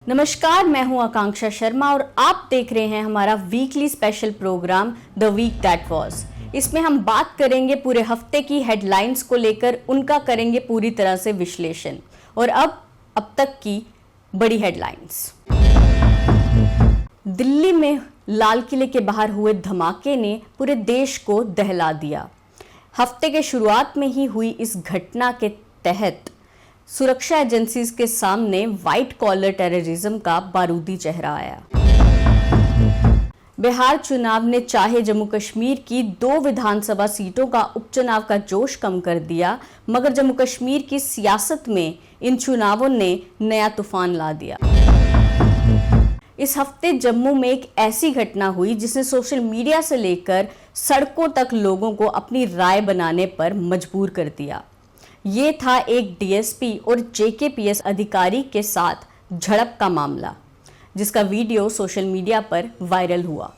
नमस्कार, मैं हूं आकांक्षा शर्मा और आप देख रहे हैं हमारा weekly special programme the week that was. इसमें हम बात करेंगे पूरे हफ्ते की हेडलाइंस को लेकर, उनका करेंगे पूरी तरह से विश्लेषण। और अब तक की बड़ी हेडलाइंस। दिल्ली में लाल किले के बाहर हुए धमाके ने पूरे देश को दहला दिया। हफ्ते के शुरुआत में ही हुई इस घटना के तहत सुरक्षा एजेंसीज के सामने व्हाइट कॉलर टेररिज्म का बारूदी चेहरा आया। बिहार चुनाव ने चाहे जम्मू कश्मीर की 2 विधानसभा सीटों का उपचुनाव का जोश कम कर दिया, मगर जम्मू कश्मीर की सियासत में इन चुनावों ने नया तूफान ला दिया। इस हफ्ते जम्मू में एक ऐसी घटना हुई जिसने सोशल मीडिया से लेकर सड़कों तक लोगों को अपनी राय बनाने पर मजबूर कर दिया। ये था एक डीएसपी और जेकेपीएस अधिकारी के साथ झड़प का मामला, जिसका वीडियो सोशल मीडिया पर वायरल हुआ।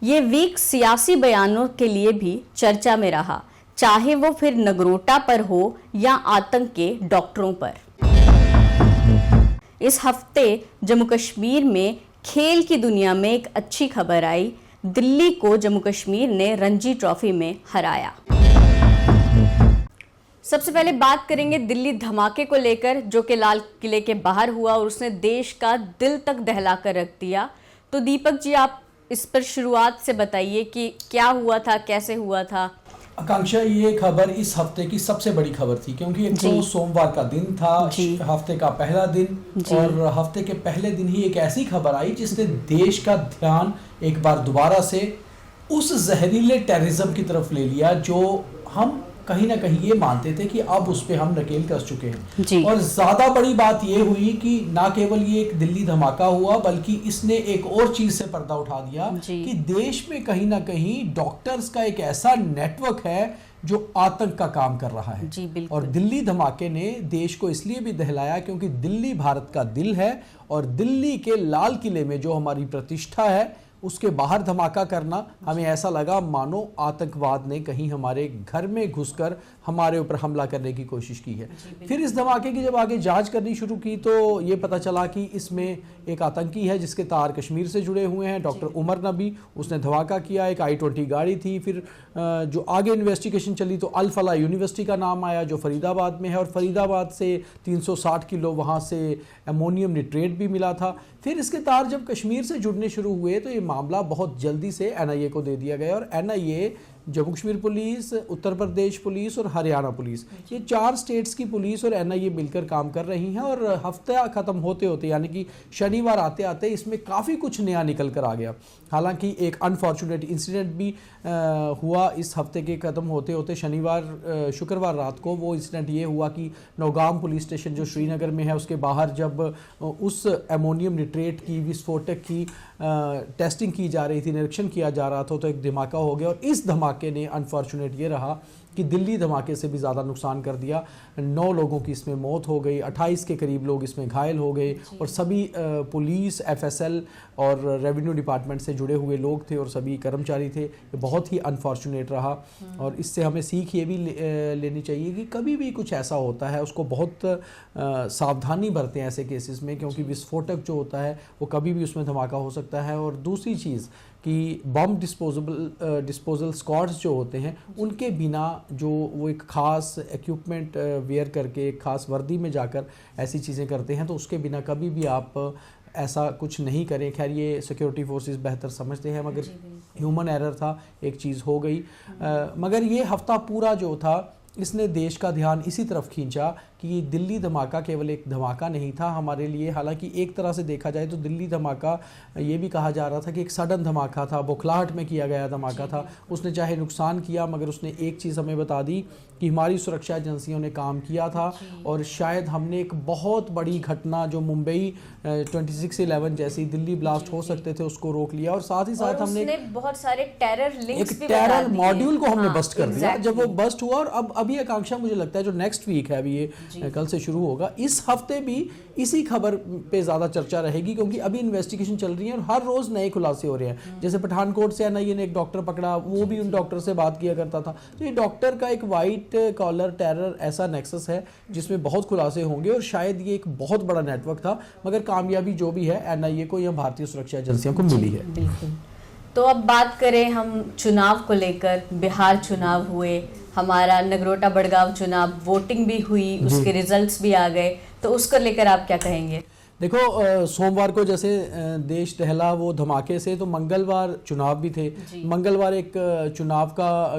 ये वीक सियासी बयानों के लिए भी चर्चा में रहा, चाहे वो फिर नगरोटा पर हो या आतंक के डॉक्टरों पर। इस हफ्ते जम्मू कश्मीर में खेल की दुनिया में एक अच्छी खबर आई। दिल्ली को जम्मू कश्मीर ने रणजी ट्रॉफी में हराया। सबसे पहले बात करेंगे दिल्ली धमाके को लेकर, जो कि लाल किले के बाहर हुआ और उसने देश का दिल तक दहला कर रख दिया। तो दीपक जी, आप इस पर शुरुआत से बताइए कि क्या हुआ था, कैसे हुआ था। आकांक्षा, ये खबर इस हफ्ते की सबसे बड़ी खबर थी, क्योंकि एक तो सोमवार का दिन था, हफ्ते का पहला दिन, और हफ्ते के पहले दिन ही एक ऐसी खबर आई जिसने देश का ध्यान एक बार दोबारा से उस जहरीले टेररिज्म की तरफ ले लिया जो हम कहीं ना कहीं ये मानते थे कि अब उस पे हम नकेल कस चुके हैं। और ज्यादा बड़ी बात ये हुई कि ना केवल ये एक दिल्ली धमाका हुआ, बल्कि इसने एक और चीज से पर्दा उठा दिया कि देश में कहीं ना कहीं डॉक्टर्स का एक ऐसा नेटवर्क है जो आतंक का काम कर रहा है। और दिल्ली धमाके ने देश को इसलिए भी दहलाया क्योंकि दिल्ली भारत का दिल है, और दिल्ली के लाल किले में जो हमारी प्रतिष्ठा है उसके बाहर धमाका करना, हमें ऐसा लगा मानो आतंकवाद ने कहीं हमारे घर में घुसकर हमारे ऊपर हमला करने की कोशिश की है। फिर इस धमाके की जब आगे जांच करनी शुरू की तो ये पता चला कि इसमें एक आतंकी है जिसके तार कश्मीर से जुड़े हुए हैं। डॉक्टर उमर नबी, उसने धमाका किया। एक I-20 गाड़ी थी। फिर जो आगे इन्वेस्टिगेशन चली तो अल फलाह यूनिवर्सिटी का नाम आया जो फरीदाबाद में है, और फरीदाबाद से 360 किलो वहाँ से अमोनियम निट्रेट भी मिला था। फिर इसके तार जब कश्मीर से जुड़ने शुरू हुए तो ये मामला बहुत जल्दी से NIA को दे दिया गया, और NIA Jammu Kashmir police, Uttar Pradesh police और हरियाणा पुलिस, ये 4 स्टेट्स की पुलिस और NIA मिलकर काम कर रही हैं। और हफ्ता खत्म होते होते यानी कि शनिवार आते आते इसमें काफ़ी कुछ नया निकल कर आ गया। हालांकि एक अनफॉर्चुनेट इंसिडेंट भी हुआ इस हफ्ते के खत्म होते होते। शुक्रवार रात को वो इंसिडेंट ये हुआ कि नौगाम पुलिस स्टेशन जो श्रीनगर में है उसके बाहर जब उस अमोनियम निट्रेट की विस्फोटक की टेस्टिंग की जा रही थी, निरीक्षण किया जा रहा था, तो एक धमाका हो गया। और इस धमाके ने अनफॉर्चुनेट ये रहा कि दिल्ली धमाके से भी ज़्यादा नुकसान कर दिया। 9 लोगों की इसमें मौत हो गई, 28 के करीब लोग इसमें घायल हो गए, और सभी पुलिस, FSL और रेवेन्यू डिपार्टमेंट से जुड़े हुए लोग थे और सभी कर्मचारी थे। ये बहुत ही अनफॉर्चुनेट रहा। और इससे हमें सीख ये भी लेनी चाहिए कि कभी भी कुछ ऐसा होता है उसको बहुत सावधानी बरतें ऐसे केसेस में, क्योंकि विस्फोटक जो होता है वो कभी भी उसमें धमाका हो सकता है। और दूसरी चीज़ कि बम डिस्पोजल स्क्वाड्स जो होते हैं उनके बिना जो वो एक ख़ास इक्विपमेंट वेयर करके एक ख़ास वर्दी में जाकर ऐसी चीज़ें करते हैं, तो उसके बिना कभी भी आप ऐसा कुछ नहीं करें। खैर ये सिक्योरिटी फोर्सेस बेहतर समझते हैं, मगर ह्यूमन एरर था, एक चीज़ हो गई। मगर ये हफ्ता पूरा जो था इसने देश का ध्यान इसी तरफ खींचा कि दिल्ली धमाका केवल एक धमाका नहीं था हमारे लिए। हालांकि एक तरह से देखा जाए तो दिल्ली धमाका ये भी कहा जा रहा था कि एक सडन धमाका था, बौखलाहट में किया गया धमाका था। उसने चाहे नुकसान किया, मगर उसने एक चीज़ हमें बता दी कि हमारी सुरक्षा एजेंसियों ने काम किया था, और शायद हमने एक बहुत बड़ी घटना जो मुंबई 26/11 जैसी दिल्ली ब्लास्ट हो सकते थे उसको रोक लिया। और साथ ही साथ हमने बहुत सारे टेरर लिंक्स एक टेरर मॉड्यूल को हमने बस्ट कर दिया जब वो बस्ट हुआ। और अब अभी आकांक्षा मुझे लगता है जो नेक्स्ट वीक है अभी ये कल से शुरू होगा। इस हफ्ते भी इसी खबर पे ज़्यादा चर्चा रहेगी क्योंकि अभी इन्वेस्टिगेशन चल रही है और हर रोज़ नए खुलासे हो रहे हैं। जैसे पठानकोट से एनआईए ने एक डॉक्टर पकड़ा, वो भी उन डॉक्टर से बात किया करता था। तो ये डॉक्टर का एक वाइट कॉलर टेरर ऐसा नेक्सस है जिसमें बहुत खुलासे होंगे और शायद ये एक बहुत बड़ा नेटवर्क था, मगर कामयाबी जो भी है एनआईए को या भारतीय सुरक्षा एजेंसियों को मिली है। बिल्कुल। तो अब बात करें हम चुनाव को लेकर, बिहार चुनाव हुए, हमारा नगरोटा बड़गांव चुनाव, वोटिंग भी हुई, उसके रिजल्ट्स भी आ गए, तो उसको लेकर आप क्या कहेंगे? देखो, सोमवार को जैसे देश दहला वो धमाके से, तो मंगलवार चुनाव भी थे। मंगलवार एक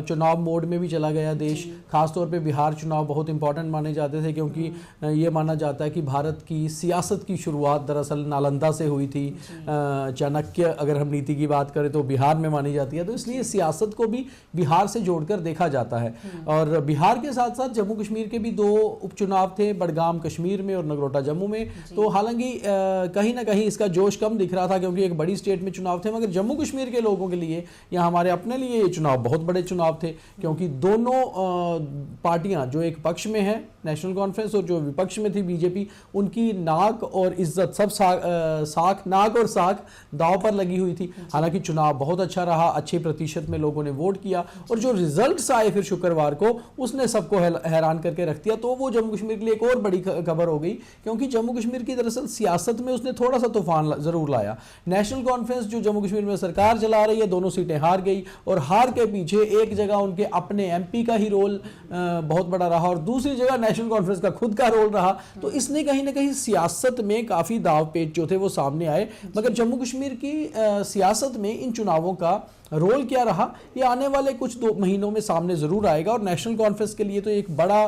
चुनाव मोड में भी चला गया देश। खासतौर पे बिहार चुनाव बहुत इंपॉर्टेंट माने जाते थे क्योंकि ये माना जाता है कि भारत की सियासत की शुरुआत दरअसल नालंदा से हुई थी। चाणक्य अगर हम नीति की बात करें तो बिहार में मानी जाती है, तो इसलिए सियासत को भी बिहार से जोड़कर देखा जाता है। और बिहार के साथ साथ जम्मू कश्मीर के भी 2 उपचुनाव थे, बडगाम कश्मीर में और नगरोटा जम्मू में। तो हालांकि कहीं ना कहीं इसका जोश कम दिख रहा था क्योंकि एक बड़ी स्टेट में चुनाव थे, मगर जम्मू कश्मीर के लोगों के लिए या हमारे अपने लिए ये चुनाव बहुत बड़े चुनाव थे क्योंकि दोनों पार्टियां, जो एक पक्ष में है नेशनल कॉन्फ्रेंस और जो विपक्ष में थी बीजेपी, उनकी नाक और इज्जत सब नाक और साख दांव पर लगी हुई थी। हालांकि चुनाव बहुत अच्छा रहा, अच्छे प्रतिशत में लोगों ने वोट किया और जो रिजल्ट्स आए फिर शुक्रवार को, उसने सबको हैरान करके रख दिया। तो वो जम्मू कश्मीर के लिए एक और बड़ी खबर हो गई क्योंकि जम्मू कश्मीर की दरअसल सियासत में उसने थोड़ा सा तूफान जरूर लाया। नेशनल कॉन्फ्रेंस जो जम्मू कश्मीर में सरकार चला रही है, दोनों सीटें हार गई और हार के पीछे एक जगह उनके अपने एमपी का ही रोल बहुत बड़ा रहा और दूसरी जगह नेशनल कॉन्फ्रेंस का खुद का रोल रहा। तो इसने कहीं ना कहीं सियासत में काफी दाव पेच जो थे वो सामने आए। मगर जम्मू कश्मीर की सियासत में इन चुनावों का रोल क्या रहा, ये आने वाले कुछ 2 महीनों में सामने जरूर आएगा। और नेशनल कॉन्फ्रेंस के लिए तो एक बड़ा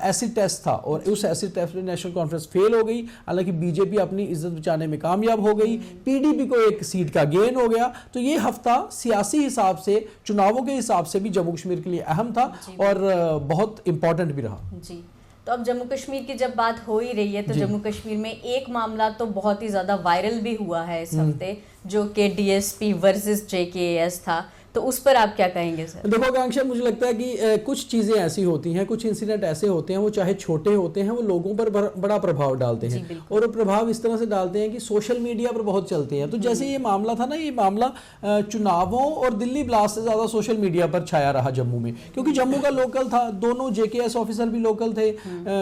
एसिड टेस्ट था और उस एसिड टेस्ट में नेशनल कॉन्फ्रेंस फेल हो गई। हालांकि बीजेपी अपनी इज्जत बचाने में कामयाब हो गई, पीडीपी को एक सीट का गेन हो गया। तो ये हफ्ता सियासी हिसाब से, चुनावों के हिसाब से भी जम्मू कश्मीर के लिए अहम था और बहुत इंपॉर्टेंट भी रहा। जी, तो अब जम्मू कश्मीर की जब बात हो ही रही है तो जम्मू कश्मीर में एक मामला तो बहुत ही ज़्यादा वायरल भी हुआ है इस हफ्ते, जो कि डीएसपी वर्सेस जेकेएस था। तो उस पर आप क्या कहेंगे सर? देखो आकांक्षा, मुझे लगता है कि कुछ चीज़ें ऐसी होती हैं, कुछ इंसिडेंट ऐसे होते हैं, वो चाहे छोटे होते हैं, वो लोगों पर बड़ा प्रभाव डालते हैं और वो प्रभाव इस तरह से डालते हैं कि सोशल मीडिया पर बहुत चलते हैं। तो जैसे ये मामला था ना, ये मामला चुनावों और दिल्ली ब्लास्ट से ज़्यादा सोशल मीडिया पर छाया रहा जम्मू में, क्योंकि जम्मू का लोकल था, दोनों जेकेएस ऑफिसर भी लोकल थे,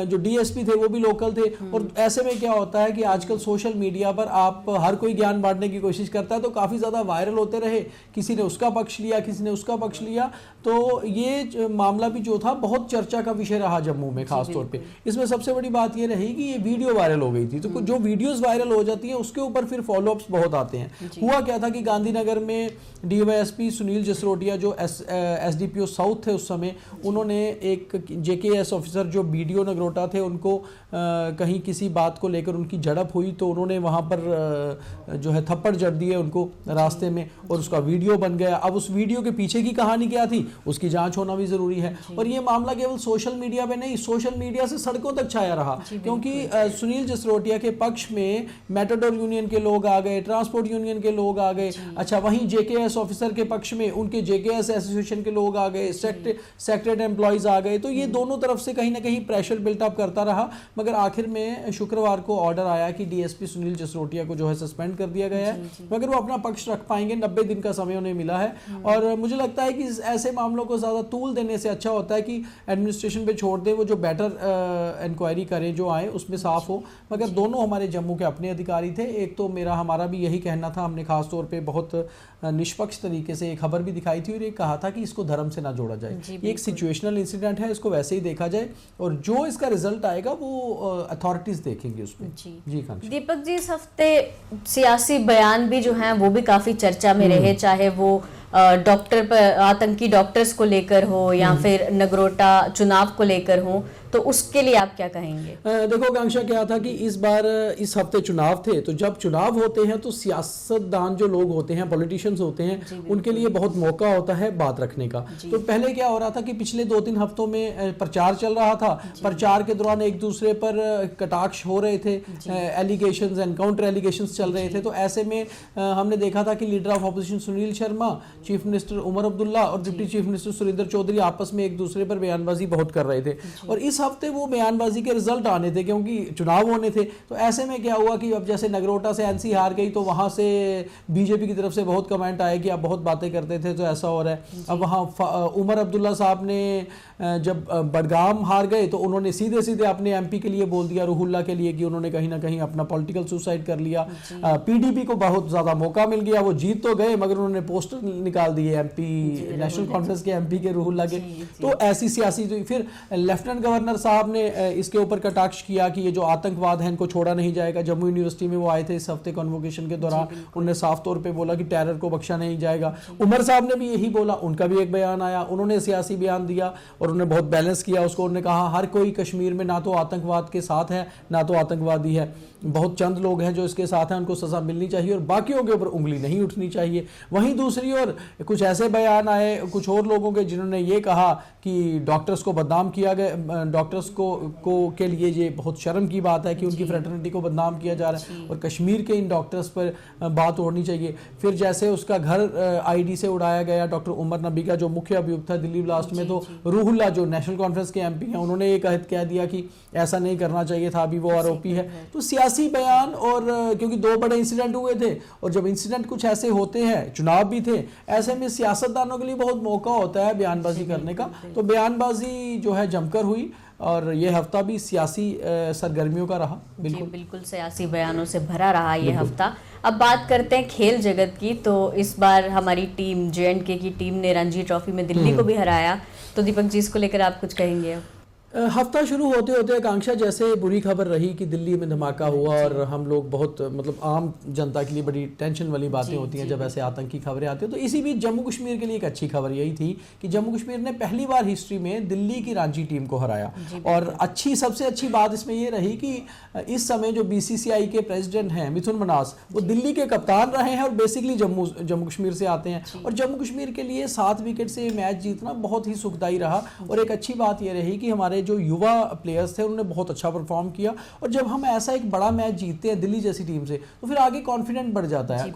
जो डीएसपी थे वो भी लोकल थे। और ऐसे में क्या होता है कि आजकल सोशल मीडिया पर आप हर कोई ज्ञान बांटने की कोशिश करता है, तो काफ़ी ज़्यादा वायरल होते रहे, किसी ने उसका पक्ष लिया, किसी ने उसका पक्ष लिया। तो ये मामला भी जो था बहुत चर्चा का विषय रहा जम्मू में खास तौर पे। इसमें सबसे बड़ी बात ये रही कि ये वीडियो वायरल हो गई थी। तो जो वीडियोस वायरल हो जाती हैं उसके ऊपर फिर फॉलोअप्स बहुत आते हैं। हुआ क्या था कि गांधीनगर में डीवाईएसपी सुनील जसरोटिया जो एसडीपीओ साउथ थे उस समय, उन्होंने एक जेकेएस ऑफिसर जो बीडीओ नगरोटा थे उनको कहीं किसी बात को लेकर उनकी झड़प हुई, तो उन्होंने वहाँ पर जो है थप्पड़ जड़ दिए उनको रास्ते में और उसका वीडियो बन गया। अब उस वीडियो के पीछे की कहानी क्या थी, उसकी जांच होना भी जरूरी है। और ये मामला केवल सोशल मीडिया पे नहीं, सोशल मीडिया से सड़कों तक छाया रहा, क्योंकि सुनील जसरोटिया के पक्ष में मेट्रोडोर यूनियन के लोग आ गए, ट्रांसपोर्ट यूनियन के लोग आ गए। अच्छा, वहीं जेकेएस ऑफिसर के पक्ष में उनके जेकेएस एसोसिएशन के लोग आ गए, सेक्रेटरी एम्प्लॉइज आ गए। तो ये दोनों तरफ से कहीं ना कहीं प्रेशर बिल्टअप करता रहा, मगर आखिर में शुक्रवार को ऑर्डर आया कि डीएसपी सुनील जसरोटिया को जो है सस्पेंड कर दिया गया है, मगर वो अपना पक्ष रख पाएंगे। 90 दिन का समय उन्हें मिला है और मुझे लगता है कि ऐसे मामलों को ज़्यादा तूल देने से अच्छा होता है कि एडमिनिस्ट्रेशन पे छोड़ दें, वो जो बेटर इंक्वायरी करें, जो आए उसमें साफ हो। मगर दोनों हमारे जम्मू के अपने अधिकारी थे। एक तो हमारा भी यही कहना था, हमने खास तौर पे बहुत निष्पक्ष तरीके से एक खबर भी दिखाई थी और ये कहा था कि इसको धर्म से ना जोड़ा जाए, ये एक सिचुएशनल इंसिडेंट है, इसको वैसे ही देखा जाए और जो इसका रिजल्ट आएगा वो अथॉरिटीज देखेंगे उसमें। जी दीपक जी, इस हफ्ते सियासी बयान भी जो हैं वो भी काफी चर्चा में रहे, चाहे वो डॉक्टर पर आतंकी डॉक्टर्स को लेकर हो या फिर नगरोटा चुनाव को लेकर हो, तो उसके लिए आप क्या कहेंगे? देखो आकांक्षा, क्या था कि इस बार इस हफ्ते चुनाव थे, तो जब चुनाव होते हैं तो सियासतदान जो लोग होते हैं, पॉलिटिशियंस होते हैं, उनके लिए बहुत मौका होता है बात रखने का। तो पहले क्या हो रहा था कि पिछले 2-3 हफ्तों में प्रचार चल रहा था, प्रचार के दौरान एक दूसरे पर कटाक्ष हो रहे थे, एलिगेशंस एंड काउंटर एलिगेशंस चल रहे थे। तो ऐसे में हमने देखा था कि leader of opposition Sunil Sharma chief minister Omar Abdullah और deputy chief minister Surinder Choudhary आपस में एक दूसरे पर बयानबाजी बहुत कर रहे थे और इस हफ्ते वो बयानबाजी के रिजल्ट आने थे क्योंकि चुनाव होने थे। तो ऐसे में क्या हुआ कि अब जैसे नगरोटा से एनसी हार गई तो वहां से बीजेपी की तरफ से बहुत कमेंट आए कि आप बहुत बातें करते थे तो ऐसा हो रहा है। अब वहाँ उमर अब्दुल्ला साहब ने जब बडगाम हार गए तो उन्होंने सीधे सीधे अपने एमपी के लिए बोल दिया, रूहुल्ला के लिए, कि उन्होंने कहीं ना कहीं अपना पॉलिटिकल सुसाइड कर लिया। पीडीपी को बहुत ज्यादा मौका मिल गया, वो जीत तो गए मगर उन्होंने पोस्टर निकाल दिए एमपी नेशनल कॉन्फ्रेंस के एमपी के रूहुल्ला के। तो ऐसी सियासी तो फिर लेफ्टिनेंट गवर्नर साहब ने इसके ऊपर कटाक्ष किया कि ये जो आतंकवाद है इनको छोड़ा नहीं जाएगा। जम्मू यूनिवर्सिटी में वो आए थे इस हफ्ते कन्वोकेशन के दौरान, उन्होंने साफ तौर पे बोला कि टेरर को बख्शा नहीं जाएगा। उमर साहब ने भी यही बोला, उनका भी एक बयान आया, उन्होंने सियासी बयान दिया और उन्होंने बहुत बैलेंस किया उसको। उन्होंने कहा हर कोई कश्मीर में ना तो आतंकवाद के साथ है ना तो आतंकवादी है, बहुत चंद लोग हैं जो इसके साथ हैं, उनको सजा मिलनी चाहिए और बाकियों के ऊपर उंगली नहीं उठनी चाहिए। वहीं दूसरी ओर कुछ ऐसे बयान आए कुछ और लोगों के जिन्होंने ये कहा कि डॉक्टर्स को बदनाम किया गया, डॉक्टर्स को के लिए ये बहुत शर्म की बात है कि उनकी फ्रेटर्निटी को बदनाम किया जा रहा है और कश्मीर के इन डॉक्टर्स पर बात होनी चाहिए। फिर जैसे उसका घर आईडी से उड़ाया गया डॉक्टर उमर नबी का जो मुख्य अभियुक्त था दिल्ली ब्लास्ट में, तो रूहुल्ला जो नेशनल कॉन्फ्रेंस के एमपी हैं उन्होंने ये कह दिया कि ऐसा नहीं करना चाहिए था, अभी वो आरोपी है। तो सियासी बयान और क्योंकि दो बड़े इंसिडेंट हुए थे और जब इंसिडेंट कुछ ऐसे होते हैं, चुनाव भी थे, ऐसे में सियासतदानों के लिए बहुत मौका होता है बयानबाजी करने का। तो बयानबाजी जो है जमकर हुई और ये हफ्ता भी सियासी सरगर्मियों का रहा। बिल्कुल सियासी बयानों से भरा रहा ये हफ्ता। अब बात करते हैं खेल जगत की। तो इस बार हमारी टीम J&K की टीम ने रणजी ट्रॉफी में दिल्ली को भी हराया। तो दीपक जी इसको लेकर आप कुछ कहेंगे? हफ्ता शुरू होते होते आकांक्षा जैसे बुरी खबर रही कि दिल्ली में धमाका हुआ और हम लोग बहुत मतलब आम जनता के लिए बड़ी टेंशन वाली बातें होती हैं जब ऐसे आतंकी खबरें आती हैं। तो इसी बीच जम्मू कश्मीर के लिए एक अच्छी खबर यही थी कि जम्मू कश्मीर ने पहली बार हिस्ट्री में दिल्ली की रांची टीम को हराया। और सबसे अच्छी बात इसमें यह रही कि इस समय जो BCCI के प्रेसिडेंट हैं मिथुन मनास, वो दिल्ली के कप्तान रहे हैं और बेसिकली जम्मू कश्मीर से आते हैं और जम्मू कश्मीर के लिए 7 विकेट से मैच जीतना बहुत ही सुखदायी रहा। और एक अच्छी बात यह रही कि हमारे जो युवा प्लेयर्स थे उन्होंने बहुत अच्छा परफॉर्म किया और जब हम ऐसा एक बड़ा मैच जीतते हैं दिल्ली जैसी टीम से तो फिर आगे कॉन्फिडेंस बढ़ जाता है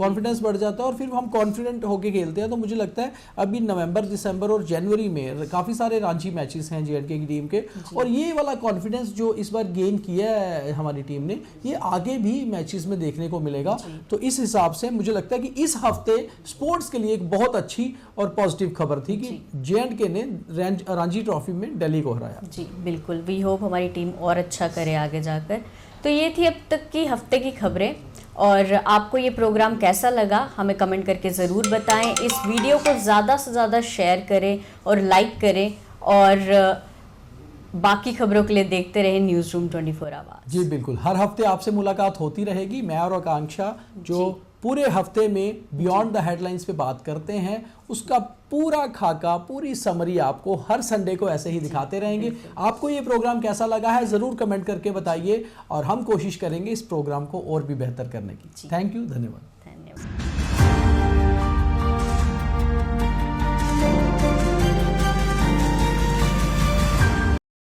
और फिर हम कॉन्फिडेंट होकर खेलते हैं। तो मुझे लगता है अभी नवंबर, दिसंबर और जनवरी में काफी सारे रांची मैचेस हैं J&K की टीम के और ये वाला कॉन्फिडेंस जो इस बार गेन किया है हमारी टीम ने, ये आगे भी मैचेस में देखने को मिलेगा। तो इस हिसाब से मुझे लगता है कि इस हफ्ते स्पोर्ट्स के लिए एक बहुत अच्छी और पॉजिटिव खबर थी कि J&K ने रणजी ट्रॉफी में दिल्ली को हराया। जी बिल्कुल, वी होप हमारी टीम और अच्छा करे आगे जाकर। तो ये थी अब तक की हफ्ते की खबरें और आपको ये प्रोग्राम कैसा लगा हमें कमेंट करके ज़रूर बताएं। इस वीडियो को ज़्यादा से ज़्यादा शेयर करें और लाइक करें और बाकी खबरों के लिए देखते रहें न्यूज़ रूम 24 आवर्स। जी बिल्कुल, हर हफ्ते आपसे मुलाकात होती रहेगी। मैं और आकांक्षा जो पूरे हफ्ते में बियॉन्ड द हेडलाइंस पे बात करते हैं उसका पूरा खाका, पूरी समरी आपको हर संडे को ऐसे ही दिखाते रहेंगे। आपको ये प्रोग्राम कैसा लगा है ज़रूर कमेंट करके बताइए और हम कोशिश करेंगे इस प्रोग्राम को और भी बेहतर करने की। थैंक यू, धन्यवाद।